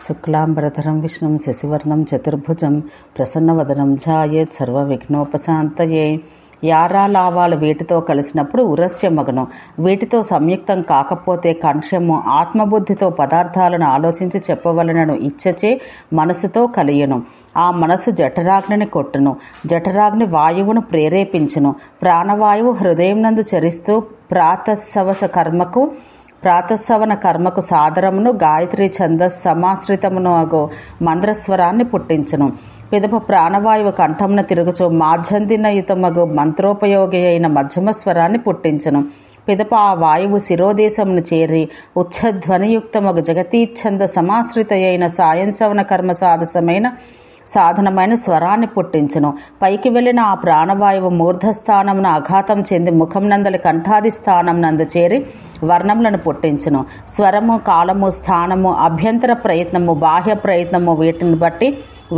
శుక్లాంబరధరం విష్ణుం శశివర్ణం చతుర్భుజం ప్రసన్నవదనం ధ్యాయేత్ సర్వవిఘ్నోపశాంతయే. యారాలావాలు వీటితో కలిసినప్పుడు ఉరస్య మగను. వీటితో సంయుక్తం కాకపోతే కంఠ్యము. ఆత్మబుద్ధితో పదార్థాలను ఆలోచించి చెప్పవలనను ఇచ్చచే మనసుతో కలియును. ఆ మనసు జఠరాగ్నిని కొట్టును. జఠరాగ్ని వాయువును ప్రేరేపించును. ప్రాణవాయువు హృదయం నందు చరిస్తూ ప్రాతస్సవన కర్మకు సాదరమును గాయత్రి ఛందస్ సమాశ్రితమును అగు మంద్రస్వరాన్ని పుట్టించును. పిదప ప్రాణవాయువు కంఠమున తిరుగుచు మాధ్యందినయుతమగు మంత్రోపయోగి అయిన మధ్యమ స్వరాన్ని పుట్టించును. పిదప ఆ వాయువు శిరోదేశమును చేరి ఉచ్ఛధ్వనియుక్తమగు జగతీచ్ఛంద సమాశ్రిత అయిన సాయంసవన కర్మ సాధనమైన స్వరాన్ని పుట్టించును. పైకి వెళ్లిన ఆ ప్రాణవాయువు మూర్ధస్థానమున అఘాతం చెంది ముఖం నందలి కంఠాది స్థానం నందు చేరి వర్ణములను పుట్టించును. స్వరము, కాలము, స్థానము, అభ్యంతర ప్రయత్నము, బాహ్య ప్రయత్నము వీటిని బట్టి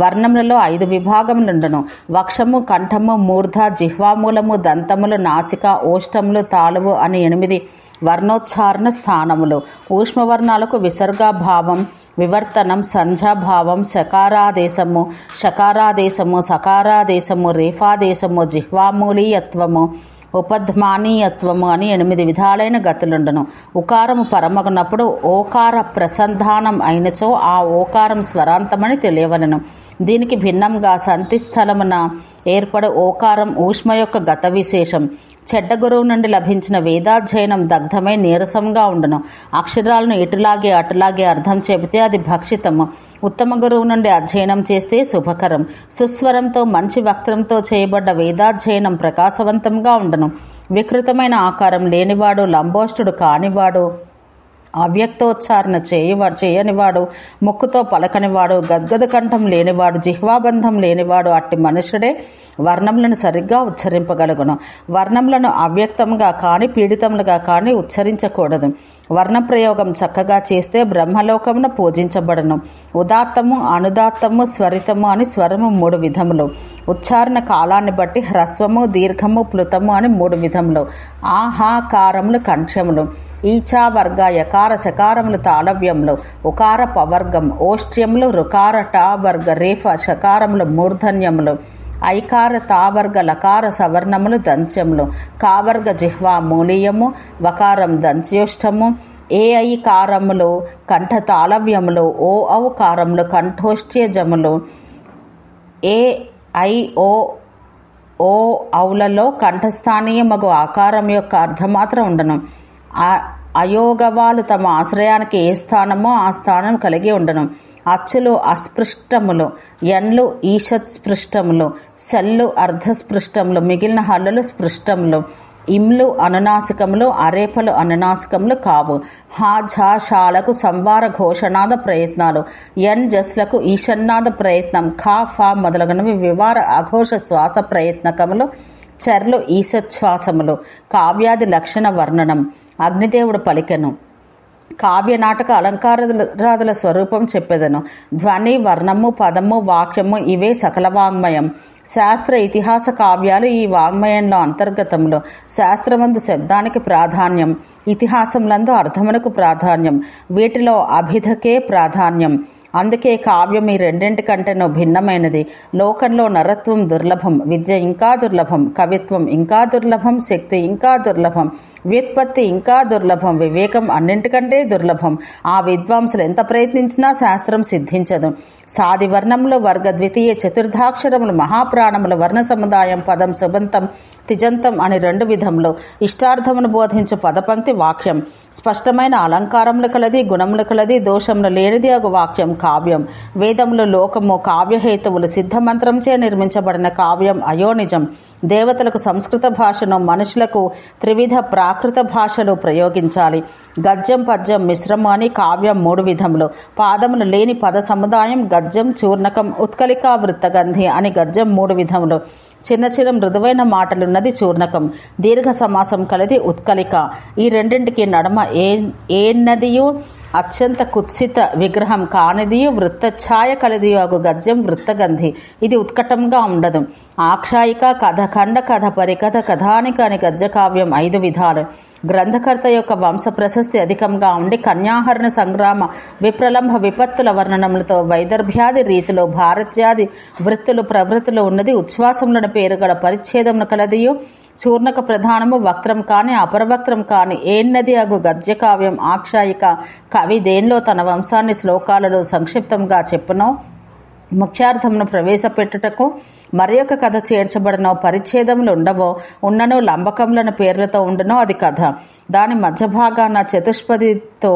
వర్ణములలో 5 విభాగములుండును. వక్షము, కంఠము, మూర్ధ, జిహ్వామూలము, దంతములు, నాసిక, ఓష్టములు, తాళువు అని 8 వర్ణోచ్చారణ స్థానములు. ఊష్మవర్ణాలకు విసర్గాభావం, వివర్తనం, సంధ్యాభావం, శకారాదేశము, సకారాదేశము, రేఫాదేశము, జిహ్వామూలీయత్వము, ఉపధ్మానీయత్వము అని 8 విధాలైన గతులుండును. ఉకారము పరమగునప్పుడు ఓకార ప్రసంధానం అయినచో ఆ ఓకారం స్వరాంతమని తెలియవలను. దీనికి భిన్నంగా సంతి స్థలమున ఏర్పడు ఓకారం ఊష్మ యొక్క గత విశేషం. చెడ్డ గురువు నుండి లభించిన వేదాధ్యయనం దగ్ధమై నీరసంగా ఉండును. అక్షరాలను ఇటులాగే అటులాగే అర్థం చెబితే అది భక్షితము. ఉత్తమ గురువు నుండి అధ్యయనం చేస్తే శుభకరం. సుస్వరంతో మంచి వక్రంతో చేయబడ్డ వేదాధ్యయనం ప్రకాశవంతంగా ఉండును. వికృతమైన ఆకారం లేనివాడు, లంబోష్టుడు కానివాడు, అవ్యక్తోచ్చారణ చేయనివాడు, ముక్కుతో పలకనివాడు, గద్గద కంఠం లేనివాడు, జిహ్వాబంధం లేనివాడు అట్టి మనుషుడే వర్ణములను సరిగ్గా ఉచ్చరింపగలుగును. వర్ణములను అవ్యక్తముగా కాని పీడితములుగా కాని ఉచ్చరించకూడదు. వర్ణప్రయోగం చక్కగా చేస్తే బ్రహ్మలోకమున పూజించబడను. ఉదాత్తము, అనుదాత్తము, స్వరితము అని స్వరము 3 విధములు. ఉచ్చారణ కాలాన్ని బట్టి హ్రస్వము, దీర్ఘము, ప్లుతము అని 3 విధములు. ఆహాకారములు కంఠ్యములు. ఈచా వర్గ యకార శకారములు తాళవ్యములు. ఉకార పవర్గం. ఓష్ట్యములు, రుకార టా వర్గ రేఫ శకారములు మూర్ధన్యములు. ఐకార తావర్గ లకార సవర్ణములు దంత్యములు. కావర్గ జిహ్వా మూలీయము, వకారం దంత్యోష్టము. ఏ ఐకారములు కంఠ తాళవ్యములు. ఓ ఔకారములు కంఠోష్ట్యజములు. ఏ ఐ ఓ ఔలలో కంఠస్థానీయమగు ఆకారం యొక్క అర్ధమాత్రం ఉండను. అయోగవాలు తమ ఆశ్రయానికి ఏ స్థానమో ఆ స్థానం కలిగి ఉండను. అచ్చులు అస్పృష్టములు. ఎన్లు ఈషత్ స్పృష్టములు. సెల్లు అర్ధస్పృష్టములు. మిగిలిన హల్లులు స్పృష్టములు. ఇమ్లు అనునాసికములు. అరేపలు అనునాసికములు కావు. హా ఝా షాలకు సంవార ఘోషనాద ప్రయత్నాలు. ఎన్ జస్లకు ఈషన్నాద ప్రయత్నం. ఖా ఫా మొదలగునవి వివార అఘోష శ్వాస ప్రయత్నకములు. చర్లు ఈషశ్వాసములు. కావ్యాది లక్షణ వర్ణనం. అగ్నిదేవుడు పలికెను. కావ్య నాటక అలంకారాదుల స్వరూపం చెప్పెదను. ధ్వని, వర్ణము, పదము, వాక్యము ఇవే సకల వాంగ్మయం. శాస్త్ర ఇతిహాస కావ్యాలు ఈ వాంగ్మయంలో అంతర్గతములు. శాస్త్రమందు శబ్దానికి ప్రాధాన్యం, ఇతిహాసములందు అర్థమునకు ప్రాధాన్యం. వీటిలో అభిధకే ప్రాధాన్యం. అందుకే కావ్యం ఈ రెండింటికంటేనూ భిన్నమైనది. లోకంలో నరత్వం దుర్లభం, విద్య ఇంకా దుర్లభం, కవిత్వం ఇంకా దుర్లభం, శక్తి ఇంకా దుర్లభం, వ్యుత్పత్తి ఇంకా దుర్లభం, వివేకం అన్నింటికంటే దుర్లభం. ఆ విద్వాంసులు ఎంత ప్రయత్నించినా శాస్త్రం సిద్ధించదు. సాది వర్ణములు, వర్గ ద్వితీయ చతుర్థాక్షరములు, మహాప్రాణములు, వర్ణ సముదాయం, పదం, సుబంతం, తిజంతం అని 2 విధములు. ఇష్టార్థమును బోధించు పదపంక్తి వాక్యం. స్పష్టమైన అలంకారములు కలది, గుణములు కలది, దోషములు లేనిది అగు వాక్యం కావ్యం. వేదములు, లోకము కావ్యహేతువులు. సిద్ధమంత్రంచే నిర్మించబడిన కావ్యం అయోనిజం. దేవతలకు సంస్కృత భాషను, మనుషులకు త్రివిధ ప్రాకృత భాషలు ప్రయోగించాలి. గద్యం, పద్యం, మిశ్రము అని కావ్యం 3 విధములు. పాదములు లేని పద సముదాయం గద్యం, చూర్ణకం. ఉత్కలికా వృత్తగంధి అని గద్యం 3 విధములు. చిన్న చిన్న మృదువైన మాటలున్నది చూర్ణకం. దీర్ఘ సమాసం కలది ఉత్కలిక. ఈ రెండింటికి నడమ ఏన్నదియు అత్యంత కుత్సిత విగ్రహం కానిదియు వృత్తఛాయ కలిదియు అగు గద్యం వృత్తగంధి. ఇది ఉత్కటంగా ఉండదు. ఆఖ్యాయిక, కథ, ఖండ కథ, పరికథ, కథానిక అని గద్యకావ్యం 5 విధాలు. గ్రంథకర్త యొక్క వంశ ప్రశస్తి అధికంగా ఉండి కన్యాహరణ సంగ్రామ విప్రలంభ విపత్తుల వర్ణనములతో వైదర్భ్యాది రీతిలో భారత్యాది వృత్తులు ప్రవృత్తులు ఉన్నది. ఉచ్ఛ్వాసములను పేరుగల పరిచ్ఛేదమును కలదియు చూర్ణక ప్రధానము వక్త్రం కాని అపరవక్త్రం కాని ఏన్నది అగు గద్యకావ్యం ఆఖ్యాయిక కవి దేనిలో తన వంశాన్ని శ్లోకాలలో సంక్షిప్తంగా చెప్పునో ముఖ్యార్థమును ప్రవేశపెట్టుటకు మరి ఒక కథ చేర్చబడినో పరిచ్ఛేదములు ఉండవో ఉన్ననో లంబకములను పేర్లతో ఉండునో అది కథ. దాని మధ్య భాగాన చతుష్పదితో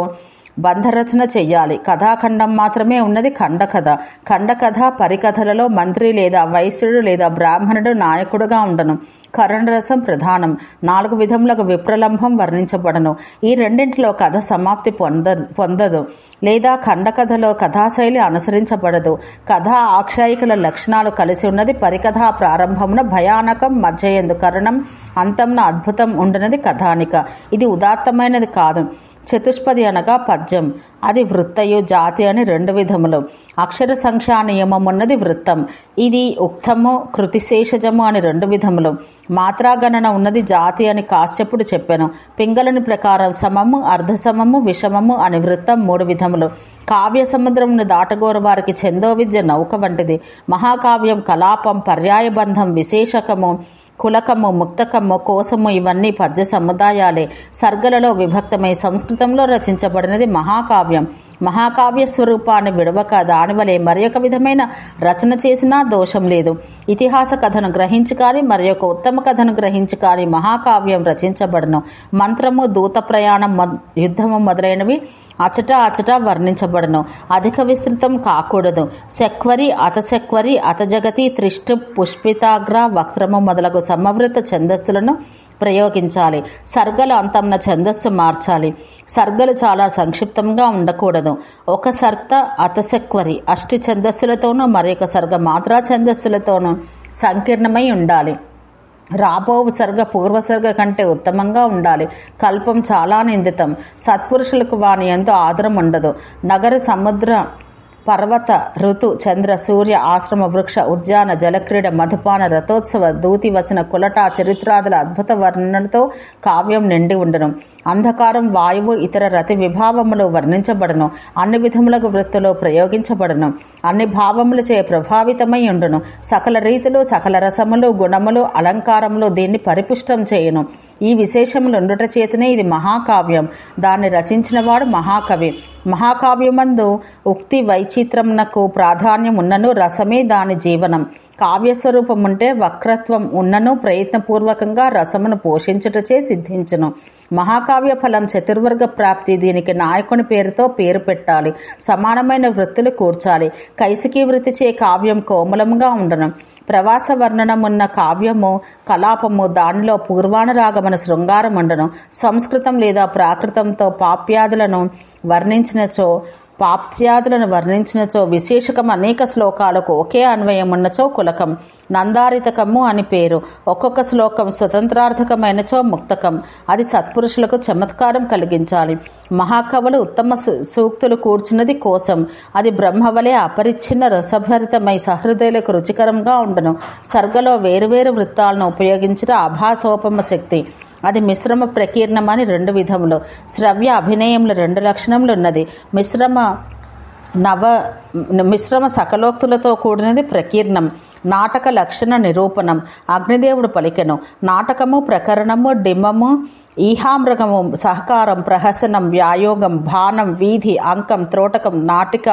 బంధరచన చెయ్యాలి. కథాఖండం మాత్రమే ఉన్నది ఖండకథ. ఖండకథ పరికథలలో మంత్రి లేదా వైశ్యుడు లేదా బ్రాహ్మణుడు నాయకుడుగా ఉండను. కరుణరసం ప్రధానం. 4 విధములకు విప్రలంభం వర్ణించబడను. ఈ రెండింటిలో కథ సమాప్తి పొందదు లేదా ఖండకథలో కథాశైలి అనుసరించబడదు. కథా ఆఖ్యాయికల లక్షణాలు కలిసి ఉన్నది. పరికథా ప్రారంభమున భయానకం, మధ్యయందు కరుణం, అంతంన అద్భుతం ఉండినది కథానిక. ఇది ఉదాత్తమైనది కాదు. చతుష్పది అనగా పద్యం. అది వృత్తయు జాతి అని 2 విధములు. అక్షర సంఖ్యా నియమమున్నది వృత్తం. ఇది ఉక్తము కృతిశేషజము అని 2 విధములు. మాత్రాగణన ఉన్నది జాతి అని కాశ్యపుడు చెప్పెను. పింగళని ప్రకారం సమము, అర్ధసమము, విషమము అని వృత్తం 3 విధములు. కావ్య సముద్రమును దాటగోరు వారికి ఛందో విద్య నౌక వంటిది. మహాకావ్యం కలాపం, పర్యాయబంధం, విశేషకము, కులకము, ముక్తకము, కోసము ఇవన్నీ పద్య సముదాయాలే. సర్గలలో విభక్తమై సంస్కృతంలో రచించబడినది మహాకావ్యం. మహాకావ్య స్వరూపాన్ని విడవక దానివలే మరి ఒక విధమైన రచన చేసినా దోషం లేదు. ఇతిహాస కథను గ్రహించి కానీ మరి ఒక ఉత్తమ కథను గ్రహించి కానీ మహాకావ్యం రచించబడను. మంత్రము, దూత ప్రయాణం, యుద్ధము మొదలైనవి అచట వర్ణించబడను. అధిక విస్తృతం కాకూడదు. శక్వరి, అతశక్వరి, అతజగతి, త్రిష్టు, పుష్పితాగ్ర, వక్త్రము మొదలగు సమవృత ఛందస్సులను ప్రయోగించాలి. సర్గల అంతంన ఛందస్సు మార్చాలి. సర్గలు చాలా సంక్షిప్తంగా ఉండకూడదు. ఒక సర్త అతశక్వరి అష్టి ఛందస్సులతోనూ మరొక సర్గ మాత్రా ఛందస్సులతోనూ సంకీర్ణమై ఉండాలి. రాబోవు సర్గ పూర్వసర్గ కంటే ఉత్తమంగా ఉండాలి. కల్పం చాలా నిందితం. సత్పురుషులకు వాని ఎంతో ఆదరం ఉండదు. నగర, సముద్ర, పర్వత, ఋతు, చంద్ర, సూర్య, ఆశ్రమ, వృక్ష, ఉద్యాన, జలక్రీడ, మధుపాన, రథోత్సవ, దూతి వచన, కులట, చరిత్రాదుల అద్భుత వర్ణనలతో కావ్యం నిండి ఉండను. అంధకారం, వాయువు, ఇతర రతి విభావములు వర్ణించబడను. అన్ని విధములకు వృత్తులు ప్రయోగించబడను. అన్ని భావములచే ప్రభావితమై ఉండును. సకల రీతులు, సకల రసములు, గుణములు, అలంకారములు దీన్ని పరిపుష్టం చేయును. ఈ విశేషములు ఉండుట చేతనే ఇది మహాకావ్యం. దాన్ని రచించినవాడు మహాకవి. మహాకావ్యమందు ఉక్తి వైచిత్రమునకు ప్రాధాన్యం ఉన్నను. రసమే దాని జీవనం. కావ్యస్వరూపం ఉంటే వక్రత్వం ఉన్నను ప్రయత్నపూర్వకంగా రసమును పోషించుటచే సిద్ధించును. మహాకావ్య ఫలం చతుర్వర్గ ప్రాప్తి. దీనికి నాయకుని పేరుతో పేరు పెట్టాలి. సమానమైన వృత్తులు కూర్చాలి. కైసికీ వృత్తిచే కావ్యం కోమలముగా ఉండను. ప్రవాస వర్ణనమున్న కావ్యము కలాపము. దానిలో పూర్వానురాగమన శృంగారం ఉండను. సంస్కృతం లేదా ప్రాకృతంతో పాప్యాదులను వర్ణించినచో విశేషకం. అనేక శ్లోకాలకు ఒకే అన్వయమున్నచో కులకం. నందారితకము అని పేరు. ఒక్కొక్క శ్లోకం స్వతంత్రార్థకమైనచో ముక్తకం. అది సత్పురుషులకు చమత్కారం కలిగించాలి. మహాకవులు ఉత్తమ సూక్తులు కూర్చున్నది కోసం. అది బ్రహ్మవలే అపరిచ్ఛిన్న రసభరితమై సహృదయులకు రుచికరంగా ఉండను. సర్గలో వేరువేరు వృత్తాలను ఉపయోగించిన అభాసోపమ శక్తి. అది మిశ్రమ ప్రకీర్ణమని 2 విధములు. శ్రవ్య అభినయములు 2 లక్షణములు ఉన్నది. మిశ్రమ సకలోక్తులతో కూడినది ప్రకీర్ణం. నాటక లక్షణ నిరూపణం. అగ్నిదేవుడు పలికెను. నాటకము, ప్రకరణము, డిమ్మము, ఈహామృగము, సహకారం, ప్రహసనం, వ్యాయోగం, బాణం, వీధి, అంకం, త్రోటకం, నాటిక,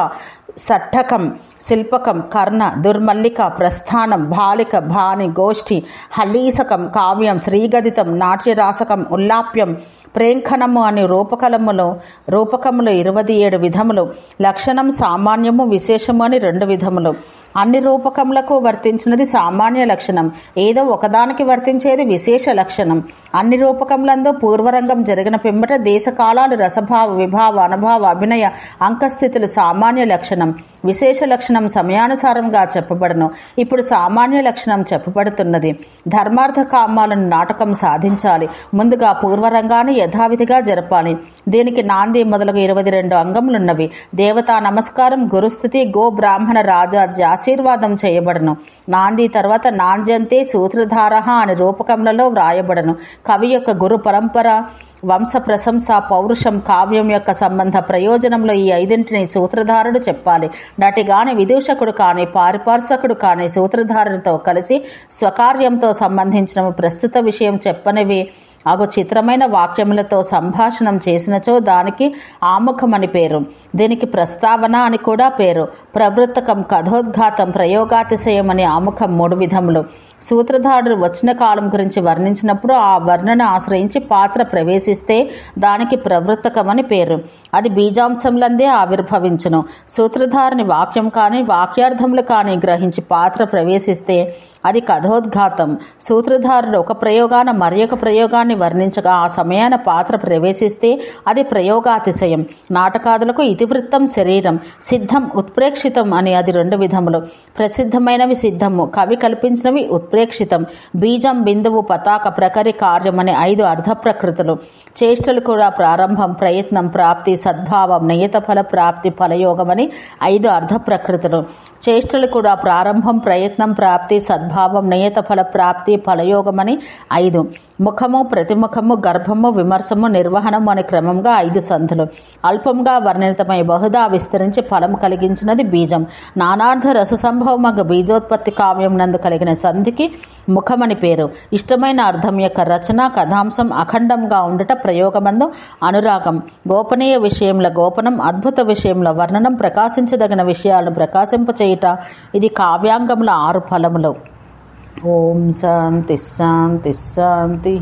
సట్టకం, శిల్పకం, కర్ణ, దుర్మల్లిక, ప్రస్థానం, బాలిక, భాని, గోష్ఠి, హల్లీసకం, కావ్యం, శ్రీగదితం, నాట్యరాసకం, ఉల్లాప్యం, ప్రేంఖనము అని రూపకములు 27 విధములు. లక్షణం సామాన్యము, విశేషము అని 2 విధములు. అన్ని రూపకములకు వర్తించినది సామాన్య లక్షణం. ఏదో ఒకదానికి వర్తించేది విశేష లక్షణం. అన్ని రూపకములందు పూర్వరంగం జరిగిన పిమ్మట దేశకాలాలు, రసభావ, విభావ, అనుభావ, అభినయ, అంకస్థితులు సామాన్య లక్షణం. విశేష లక్షణం సమయానుసారంగా చెప్పబడను. ఇప్పుడు సామాన్య లక్షణం చెప్పబడుతున్నది. ధర్మార్థ కామాలను నాటకం సాధించాలి. ముందుగా పూర్వరంగాన్ని యథావిధిగా జరపాలి. దీనికి నాంది మొదలగు 22 అంగములున్నవి. దేవతా నమస్కారం, గురుస్థుతి, గో బ్రాహ్మణ రాజాది ఆశీర్వాదం చేయబడను. నాంది తర్వాత నాంజంతే సూత్రధార అని రూపకములలో వ్రాయబడను. కవి యొక్క గురు పరంపర, వంశ ప్రశంస, పౌరుషం, కావ్యం యొక్క సంబంధ ప్రయోజనంలో ఈ 5 సూత్రధారుడు చెప్పాలి. నటి గాని, విదూషకుడు కాని, పారిపార్శ్వకుడు కాని సూత్రధారునితో కలిసి స్వకార్యంతో సంబంధించిన ప్రస్తుత విషయం చెప్పనివి అగు చిత్రమైన వాక్యములతో సంభాషణం చేసినచో దానికి ఆముఖమని పేరు. దీనికి ప్రస్తావన అని కూడా పేరు. ప్రవృత్తకం, కథోద్ఘాతం, ప్రయోగాతిశయం అని ఆముఖం 3 విధములు. సూత్రధారుడు వచ్చిన కాలం గురించి వర్ణించినప్పుడు ఆ వర్ణన ఆశ్రయించి పాత్ర ప్రవేశిస్తే దానికి ప్రవృత్తకమని పేరు. అది బీజాంశంలందే ఆవిర్భవించును. సూత్రధారుని వాక్యం కానీ వాక్యార్థములు కానీ గ్రహించి పాత్ర ప్రవేశిస్తే అది కథోద్ఘాతం. సూత్రధారుడు ఒక ప్రయోగాన మరి ఒక ప్రయోగాన్ని వర్ణించగా ఆ సమయాన పాత్ర ప్రవేశిస్తే అది ప్రయోగాతిశయం. నాటకాదులకు ఇతివృత్తం శరీరం, సిద్ధం ఉత్ప్రేక్షితం అని అది 2 విధములు. ప్రసిద్ధమైనవి సిద్ధము, కవి కల్పించినవి ఉత్ప్రేక్షితం. బీజం, బిందువు, పతాక, ప్రకరి, కార్యం అనే 5 అర్ధ ప్రకృతులు. చేష్టలు కూడా ప్రారంభం, ప్రయత్నం, ప్రాప్తి, సద్భావం, నియత ఫల ప్రాప్తి, ఫలయోగం అని 5 అర్ధ ప్రకృతులు. చేష్టలు కూడా ప్రారంభం, ప్రయత్నం, ప్రాప్తి, సద్భావం, నియత ఫల ప్రాప్తి, ఫలయోగమని 5. ముఖము, ప్రతిముఖము, గర్భము, విమర్శము, నిర్వహణము అనే క్రమంగా 5 సంధులు. అల్పంగా వర్ణితమై బహుదా విస్తరించి ఫలం కలిగించినది బీజం. నానార్థ రస సంభవమగ బీజోత్పత్తి కావ్యం నందు కలిగిన సంధికి ముఖమని పేరు. ఇష్టమైన అర్థం యొక్క రచన, కథాంశం అఖండంగా ఉండుట ప్రయోగమందు అనురాగం. గోపనీయ విషయంలో గోపనం, అద్భుత విషయంలో వర్ణనం, ప్రకాశించదగిన విషయాలను ప్రకాశింపచేయుట ఇది కావ్యాంగముల 6 ఫలములు. ఓం శాంతి శాంతి శాంతి.